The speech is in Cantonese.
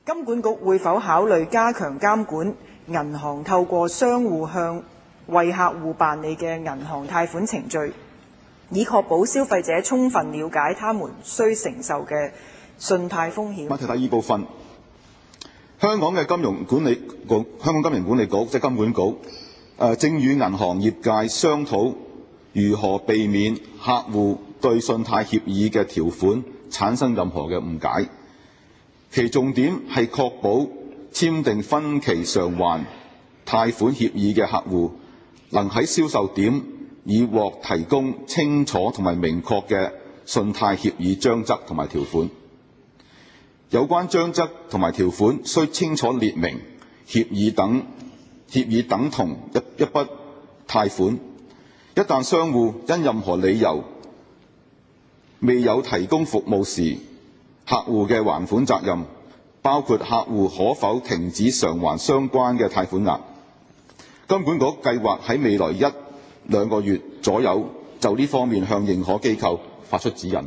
金管局會否考慮加強監管銀行透過商戶向為客戶辦理嘅銀行貸款程序，以確保消費者充分了解他們需承受嘅信貸風險？問題第二部分，香港金融管理局即係金管局，正與銀行業界商討如何避免客戶對信貸協議嘅條款產生任何嘅誤解。其重點係確保簽訂分期償還貸款協議嘅客戶能喺銷售點已獲提供清楚同埋明確嘅信貸協議章則同埋條款。有關章則同埋條款須清楚列明協議等同一筆貸款。一旦商戶因任何理由未有提供服務時，客戶嘅還款責任，包括客戶可否停止償還相關嘅貸款額。金管局計劃喺未來1-2個月左右就呢方面向認可機構發出指引。